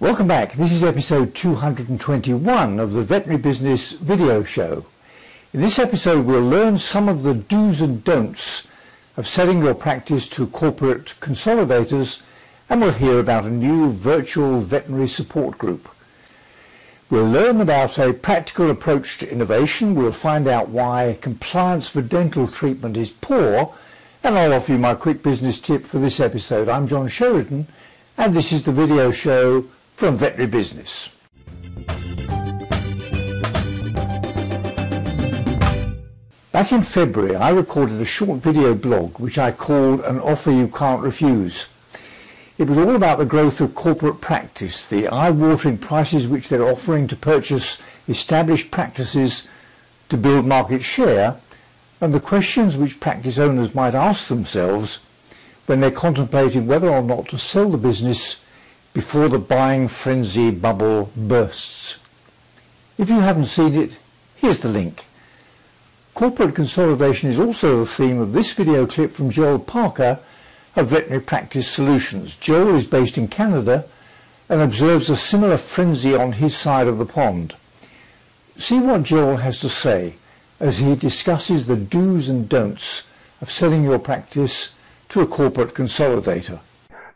Welcome back. This is episode 221 of the Veterinary Business video show. In this episode we'll learn some of the do's and don'ts of selling your practice to corporate consolidators, and we'll hear about a new virtual veterinary support group. We'll learn about a practical approach to innovation, we'll find out why compliance for dental treatment is poor, and I'll offer you my quick business tip for this episode. I'm John Sheridan, and this is the video show from Veterinary Business. Back in February, I recorded a short video blog which I called An Offer You Can't Refuse. It was all about the growth of corporate practice, the eye-watering prices which they're offering to purchase established practices to build market share, and the questions which practice owners might ask themselves when they're contemplating whether or not to sell the business before the buying frenzy bubble bursts. If you haven't seen it, here's the link. Corporate consolidation is also the theme of this video clip from Joel Parker of Veterinary Practice Solutions. Joel is based in Canada and observes a similar frenzy on his side of the pond. See what Joel has to say as he discusses the do's and don'ts of selling your practice to a corporate consolidator.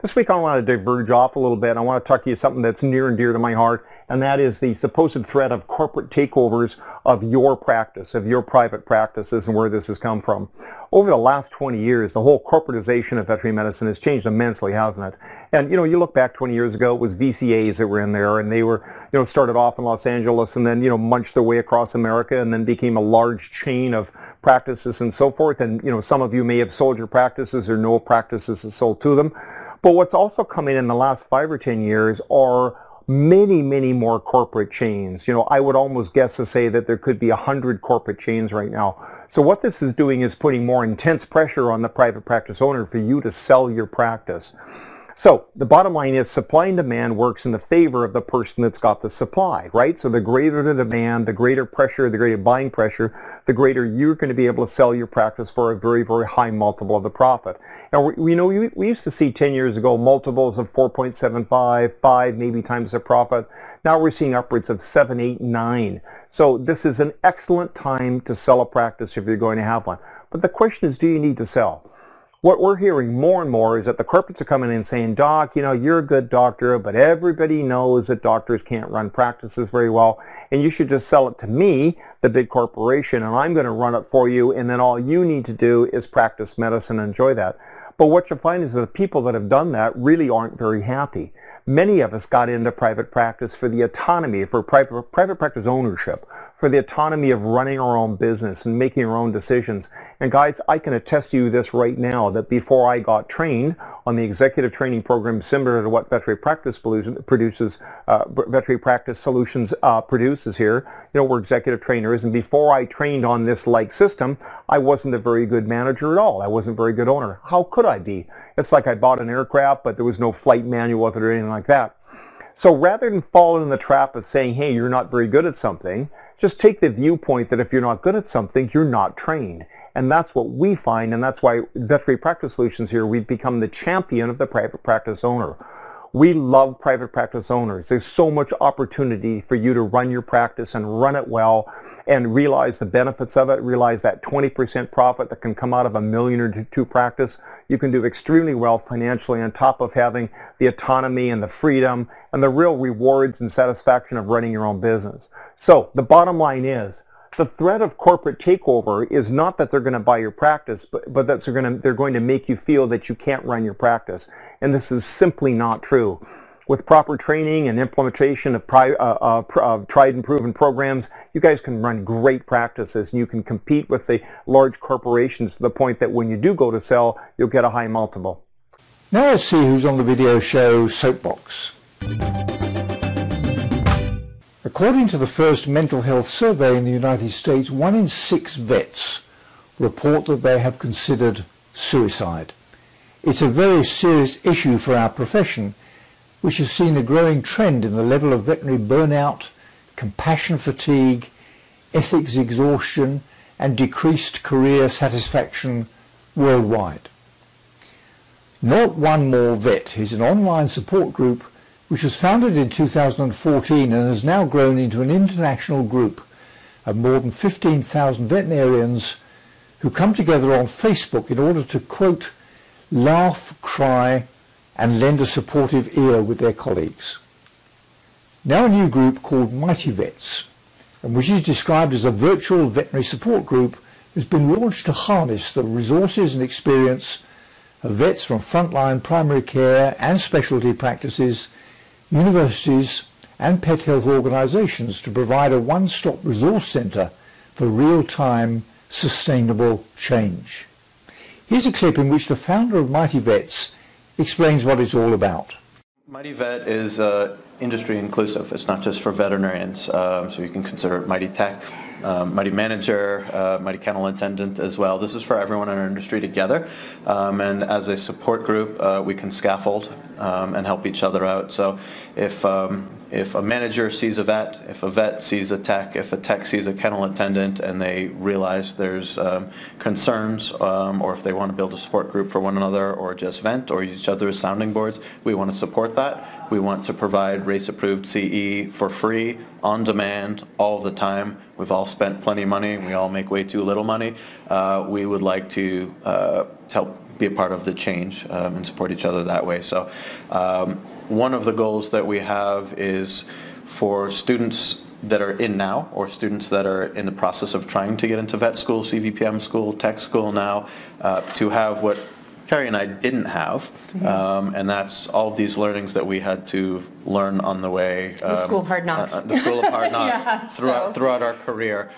This week I want to diverge off a little bit. I want to talk to you something that's near and dear to my heart, and that is the supposed threat of corporate takeovers of your practice, of your private practices, and where this has come from. Over the last 20 years, the whole corporatization of veterinary medicine has changed immensely, hasn't it? And you look back 20 years ago, it was VCAs that were in there, and they were, started off in Los Angeles and then, munched their way across America and then became a large chain of practices and so forth. And, some of you may have sold your practices or know practices that sold to them. But what's also coming in the last 5 or 10 years are many, many more corporate chains. I would almost guess to say that there could be 100 corporate chains right now. So what this is doing is putting more intense pressure on the private practice owner for you to sell your practice. So the bottom line is supply and demand works in the favor of the person that's got the supply, right? So the greater the demand, the greater pressure, the greater buying pressure, the greater you're going to be able to sell your practice for a very, very high multiple of the profit. Now, we used to see 10 years ago multiples of 4.75, 5 maybe times the profit. Now we're seeing upwards of 7, 8, 9. So this is an excellent time to sell a practice if you're going to have one. But the question is, do you need to sell? What we're hearing more and more is that the corporates are coming in saying, Doc, you're a good doctor, but everybody knows that doctors can't run practices very well, and you should just sell it to me, the big corporation, and I'm going to run it for you, and then all you need to do is practice medicine and enjoy that. But what you find is that the people that have done that really aren't very happy. Many of us got into private practice for the autonomy, for private practice ownership, for the autonomy of running our own business and making our own decisions. And guys, I can attest to you this right now, that before I got trained on the executive training program similar to what Veterinary Practice produces, Veterinary Practice Solutions produces here, we're executive trainers, and before I trained on this like system, I wasn't a very good manager at all. I wasn't a very good owner. How could I be? It's like I bought an aircraft, but there was no flight manual with it or anything like that. So rather than fall in the trap of saying, hey, you're not very good at something, just take the viewpoint that if you're not good at something, you're not trained. And that's what we find, and that's why Veterinary Practice Solutions here, we've become the champion of the private practice owner. We love private practice owners. There's so much opportunity for you to run your practice and run it well and realize the benefits of it, realize that 20% profit that can come out of $1 million or $2 million practice. You can do extremely well financially on top of having the autonomy and the freedom and the real rewards and satisfaction of running your own business. So the bottom line is, the threat of corporate takeover is not that they're going to buy your practice, but that they're going to make you feel that you can't run your practice. And this is simply not true. With proper training and implementation of tried and proven programs, you guys can run great practices, and you can compete with the large corporations to the point that when you do go to sell, you'll get a high multiple. Now let's see who's on the video show Soapbox. According to the first mental health survey in the United States, 1 in 6 vets report that they have considered suicide. It's a very serious issue for our profession, which has seen a growing trend in the level of veterinary burnout, compassion fatigue, ethics exhaustion, and decreased career satisfaction worldwide. Not One More Vet is an online support group which was founded in 2014 and has now grown into an international group of more than 15,000 veterinarians who come together on Facebook in order to, quote, laugh, cry, and lend a supportive ear with their colleagues. Now a new group called Mighty Vets, and which is described as a virtual veterinary support group, has been launched to harness the resources and experience of vets from frontline primary care and specialty practices, universities and pet health organisations to provide a one-stop resource centre for real-time, sustainable change. Here's a clip in which the founder of Mighty Vets explains what it's all about. Mighty Vet is industry inclusive. It's not just for veterinarians, so you can consider it Mighty Tech, Mighty Manager, Mighty Kennel Attendant as well. This is for everyone in our industry together, and as a support group we can scaffold and help each other out. So if a manager sees a vet, if a vet sees a tech, if a tech sees a kennel attendant and they realize there's concerns, or if they want to build a support group for one another or just vent or use each other as sounding boards, we want to support that. We want to provide race-approved CE for free, on demand, all the time. We've all spent plenty of money. We all make way too little money. We would like to help be a part of the change and support each other that way. So one of the goals that we have is for students that are in now, or students that are in the process of trying to get into vet school, CVPM school, tech school now, to have what Carrie and I didn't have, and that's all of these learnings that we had to learn on the way. The school of hard knocks. The school of hard knocks. Yeah, throughout our career.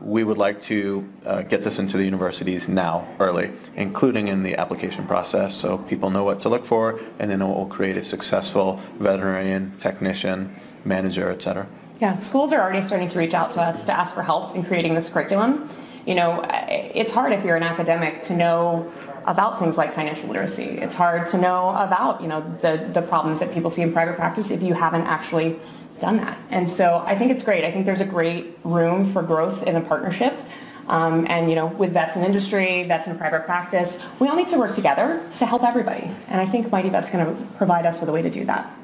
We would like to get this into the universities now, early, including in the application process, so people know what to look for, and then it will create a successful veterinarian, technician, manager, etc. Yeah, schools are already starting to reach out to us to ask for help in creating this curriculum. You know, it's hard if you're an academic to know about things like financial literacy. It's hard to know about, you know, the problems that people see in private practice if you haven't actually done that. And so I think it's great. I think there's a great room for growth in a partnership. And, you know, with vets in industry, vets in private practice, we all need to work together to help everybody. And I think Mighty Vet's going to provide us with a way to do that.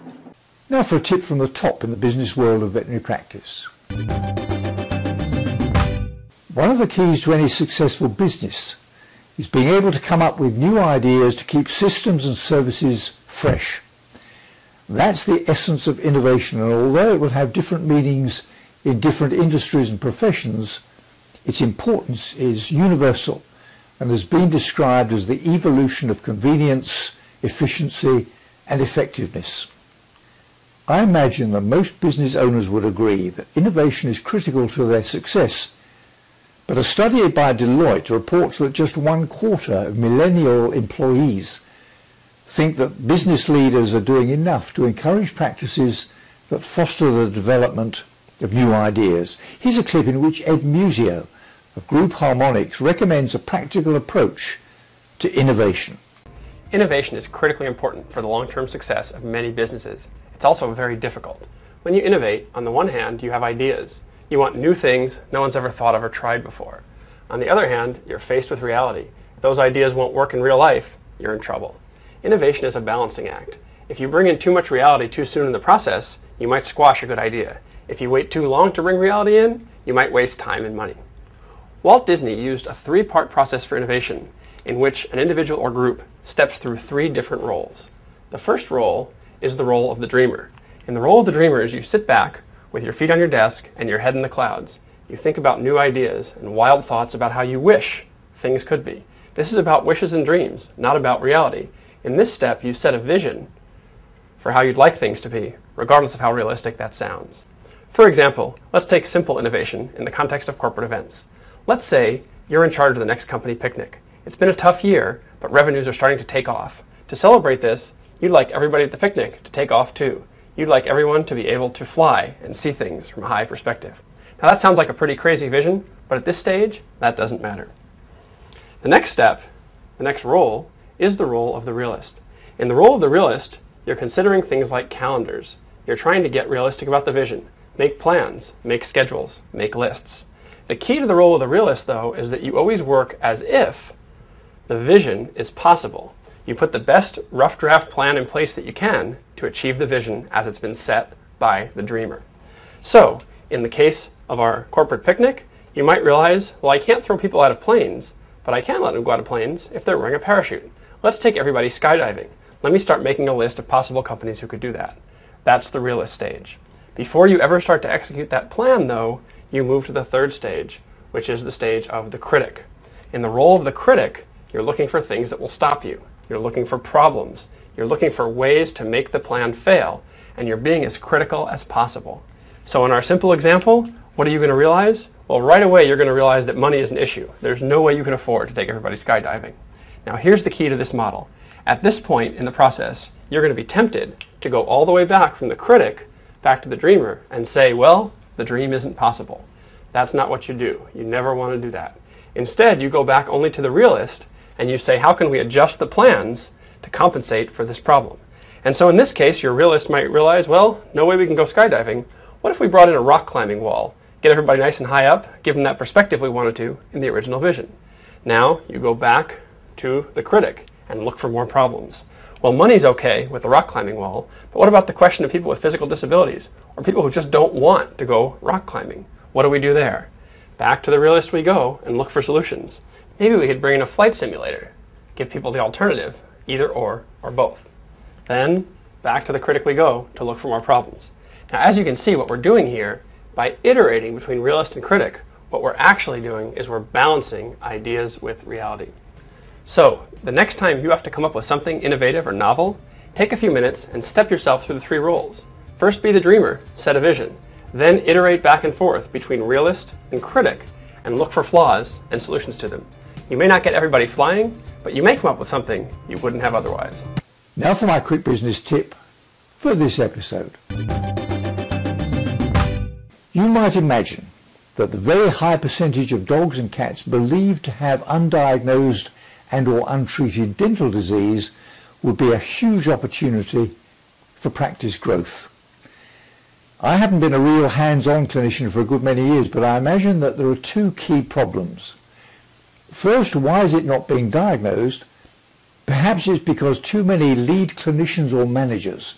Now for a tip from the top in the business world of veterinary practice. One of the keys to any successful business is being able to come up with new ideas to keep systems and services fresh. That's the essence of innovation, and although it will have different meanings in different industries and professions, its importance is universal and has been described as the evolution of convenience, efficiency and effectiveness. I imagine that most business owners would agree that innovation is critical to their success. But a study by Deloitte reports that just 1/4 of millennial employees think that business leaders are doing enough to encourage practices that foster the development of new ideas. Here's a clip in which Ed Musio of Group Harmonics recommends a practical approach to innovation. Innovation is critically important for the long-term success of many businesses. It's also very difficult. When you innovate, on the one hand, you have ideas. You want new things no one's ever thought of or tried before. On the other hand, you're faced with reality. If those ideas won't work in real life, you're in trouble. Innovation is a balancing act. If you bring in too much reality too soon in the process, you might squash a good idea. If you wait too long to bring reality in, you might waste time and money. Walt Disney used a 3-part process for innovation in which an individual or group steps through 3 different roles. The first role is the role of the dreamer. In the role of the dreamer is you sit back with your feet on your desk and your head in the clouds. You think about new ideas and wild thoughts about how you wish things could be. This is about wishes and dreams, not about reality. In this step, you set a vision for how you'd like things to be, regardless of how realistic that sounds. For example, let's take simple innovation in the context of corporate events. Let's say you're in charge of the next company picnic. It's been a tough year, but revenues are starting to take off. To celebrate this, you'd like everybody at the picnic to take off too. You'd like everyone to be able to fly and see things from a high perspective. Now that sounds like a pretty crazy vision, but at this stage, that doesn't matter. The next step, the next role, is the role of the realist. In the role of the realist, you're considering things like calendars. You're trying to get realistic about the vision, make plans, make schedules, make lists. The key to the role of the realist, though, is that you always work as if the vision is possible. You put the best rough draft plan in place that you can, to achieve the vision as it's been set by the dreamer. So, in the case of our corporate picnic, you might realize, well, I can't throw people out of planes, but I can let them go out of planes if they're wearing a parachute. Let's take everybody skydiving. Let me start making a list of possible companies who could do that. That's the realist stage. Before you ever start to execute that plan, though, you move to the third stage, which is the stage of the critic. In the role of the critic, you're looking for things that will stop you. You're looking for problems. You're looking for ways to make the plan fail, and you're being as critical as possible. So in our simple example, what are you going to realize? Well, right away you're going to realize that money is an issue. There's no way you can afford to take everybody skydiving. Now here's the key to this model. At this point in the process, you're going to be tempted to go all the way back from the critic back to the dreamer and say, well, the dream isn't possible. That's not what you do. You never want to do that. Instead, you go back only to the realist and you say, how can we adjust the plans to compensate for this problem? And so in this case, your realist might realize, well, no way we can go skydiving. What if we brought in a rock climbing wall? Get everybody nice and high up, give them that perspective we wanted to in the original vision. Now you go back to the critic and look for more problems. Well, money's okay with the rock climbing wall, but what about the question of people with physical disabilities or people who just don't want to go rock climbing? What do we do there? Back to the realist we go and look for solutions. Maybe we could bring in a flight simulator, give people the alternative, either or both. Then back to the critic we go to look for more problems. Now, as you can see, what we're doing here, by iterating between realist and critic, what we're actually doing is we're balancing ideas with reality. So, the next time you have to come up with something innovative or novel, take a few minutes and step yourself through the three roles. First, be the dreamer, set a vision. Then iterate back and forth between realist and critic and look for flaws and solutions to them. You may not get everybody flying, but you may come up with something you wouldn't have otherwise. Now for my quick business tip for this episode. You might imagine that the very high percentage of dogs and cats believed to have undiagnosed and or untreated dental disease would be a huge opportunity for practice growth. I haven't been a real hands-on clinician for a good many years, but I imagine that there are two key problems. First, why is it not being diagnosed? Perhaps it's because too many lead clinicians or managers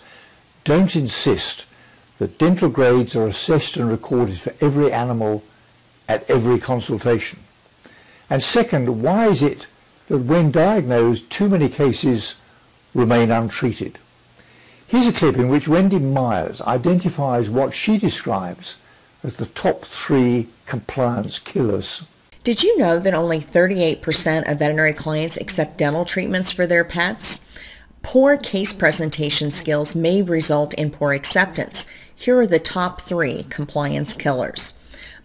don't insist that dental grades are assessed and recorded for every animal at every consultation. And second, why is it that when diagnosed, too many cases remain untreated? Here's a clip in which Wendy Myers identifies what she describes as the top 3 compliance killers. Did you know that only 38% of veterinary clients accept dental treatments for their pets? Poor case presentation skills may result in poor acceptance. Here are the top 3 compliance killers.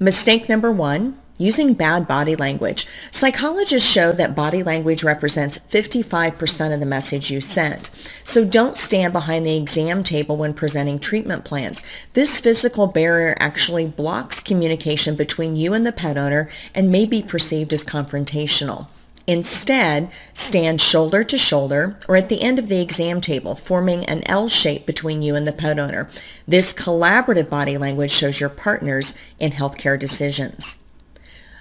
Mistake number 1, using bad body language. Psychologists show that body language represents 55% of the message you sent. So don't stand behind the exam table when presenting treatment plans. This physical barrier actually blocks communication between you and the pet owner and may be perceived as confrontational. Instead, stand shoulder to shoulder or at the end of the exam table, forming an L shape between you and the pet owner. This collaborative body language shows your partners in healthcare decisions.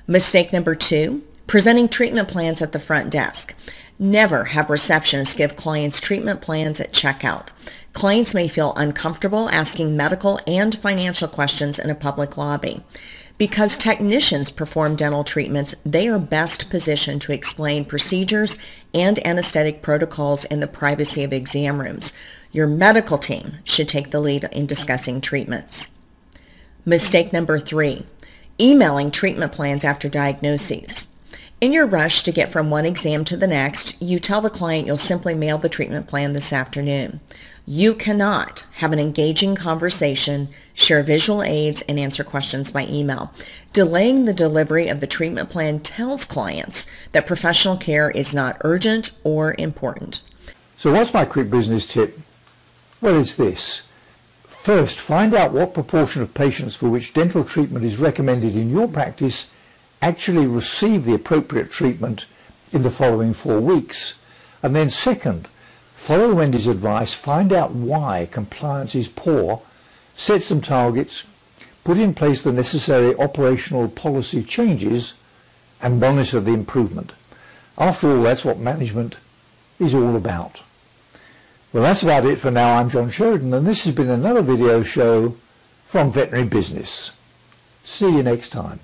Mistake number 2, presenting treatment plans at the front desk. Never have receptionists give clients treatment plans at checkout. Clients may feel uncomfortable asking medical and financial questions in a public lobby. Because technicians perform dental treatments, they are best positioned to explain procedures and anesthetic protocols in the privacy of exam rooms. Your medical team should take the lead in discussing treatments. Mistake number 3, emailing treatment plans after diagnoses. In your rush to get from one exam to the next, you tell the client you'll simply mail the treatment plan this afternoon. You cannot have an engaging conversation, share visual aids, and answer questions by email. Delaying the delivery of the treatment plan tells clients that professional care is not urgent or important. So what's my quick business tip? Well, it's this. First, find out what proportion of patients for which dental treatment is recommended in your practice actually receive the appropriate treatment in the following 4 weeks. And then second, follow Wendy's advice, find out why compliance is poor, set some targets, put in place the necessary operational policy changes, and monitor the improvement. After all, that's what management is all about. Well, that's about it for now. I'm John Sheridan, and this has been another video show from Veterinary Business. See you next time.